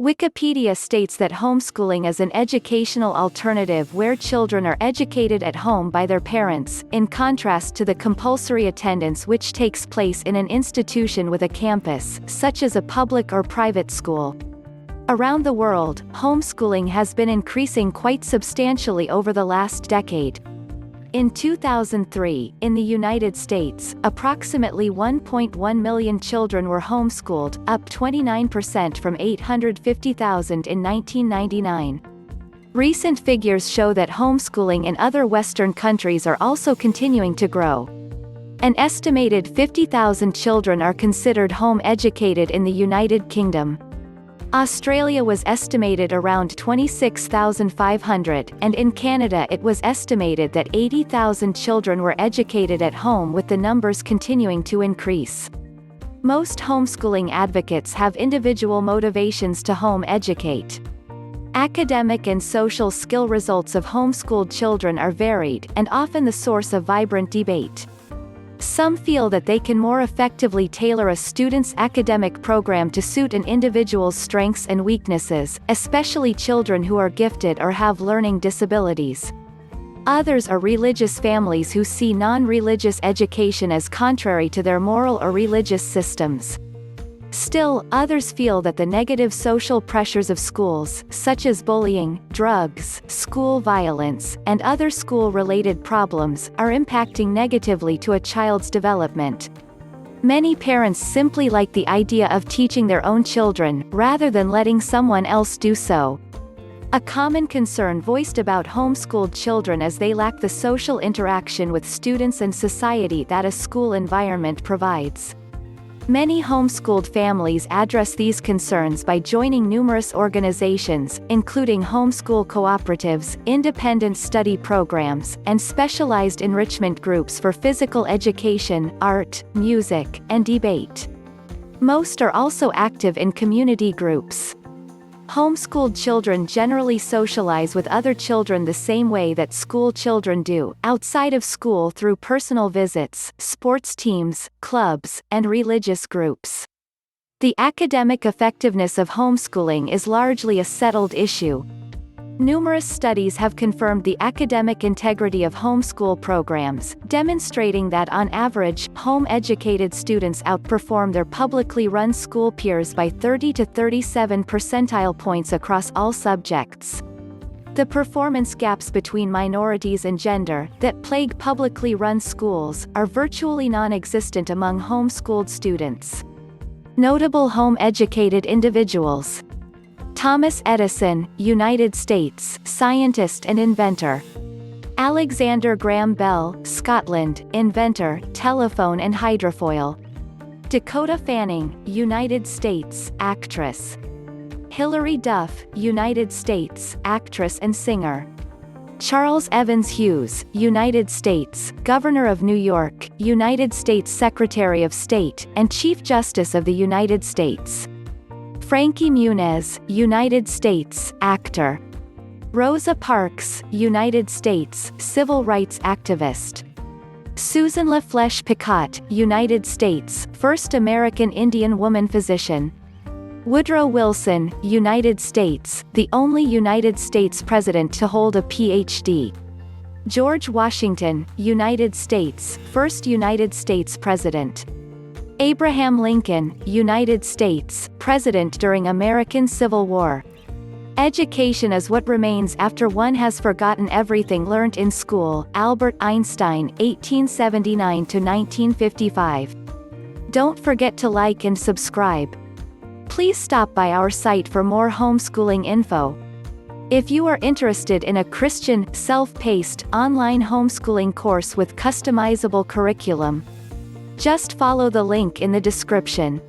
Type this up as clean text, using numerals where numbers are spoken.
Wikipedia states that homeschooling is an educational alternative where children are educated at home by their parents, in contrast to the compulsory attendance which takes place in an institution with a campus, such as a public or private school. Around the world, homeschooling has been increasing quite substantially over the last decade. In 2003, in the United States, approximately 1.1 million children were homeschooled, up 29% from 850,000 in 1999. Recent figures show that homeschooling in other Western countries are also continuing to grow. An estimated 50,000 children are considered home-educated in the United Kingdom. Australia was estimated around 26,500, and in Canada it was estimated that 80,000 children were educated at home, with the numbers continuing to increase. Most homeschooling advocates have individual motivations to home educate. Academic and social skill results of homeschooled children are varied, and often the source of vibrant debate. Some feel that they can more effectively tailor a student's academic program to suit an individual's strengths and weaknesses, especially children who are gifted or have learning disabilities. Others are religious families who see non-religious education as contrary to their moral or religious systems. Still, others feel that the negative social pressures of schools, such as bullying, drugs, school violence, and other school-related problems, are impacting negatively to a child's development. Many parents simply like the idea of teaching their own children, rather than letting someone else do so. A common concern voiced about homeschooled children is they lack the social interaction with students and society that a school environment provides. Many homeschooled families address these concerns by joining numerous organizations, including homeschool cooperatives, independent study programs, and specialized enrichment groups for physical education, art, music, and debate. Most are also active in community groups. Homeschooled children generally socialize with other children the same way that school children do, outside of school, through personal visits, sports teams, clubs, and religious groups. The academic effectiveness of homeschooling is largely a settled issue. Numerous studies have confirmed the academic integrity of homeschool programs, demonstrating that on average, home-educated students outperform their publicly run school peers by 30 to 37 percentile points across all subjects. The performance gaps between minorities and gender, that plague publicly run schools, are virtually non-existent among homeschooled students. Notable home-educated individuals: Thomas Edison, United States, scientist and inventor. Alexander Graham Bell, Scotland, inventor, telephone and hydrofoil. Dakota Fanning, United States, actress. Hilary Duff, United States, actress and singer. Charles Evans Hughes, United States, Governor of New York, United States Secretary of State, and Chief Justice of the United States. Frankie Muniz, United States, actor. Rosa Parks, United States, civil rights activist. Susan LaFlèche Picotte, United States, first American Indian woman physician. Woodrow Wilson, United States, the only United States president to hold a Ph.D. George Washington, United States, first United States president. Abraham Lincoln, United States, president during American Civil War. Education is what remains after one has forgotten everything learnt in school. Albert Einstein, 1879 to 1955. Don't forget to like and subscribe. Please stop by our site for more homeschooling info. If you are interested in a Christian, self-paced, online homeschooling course with customizable curriculum, just follow the link in the description.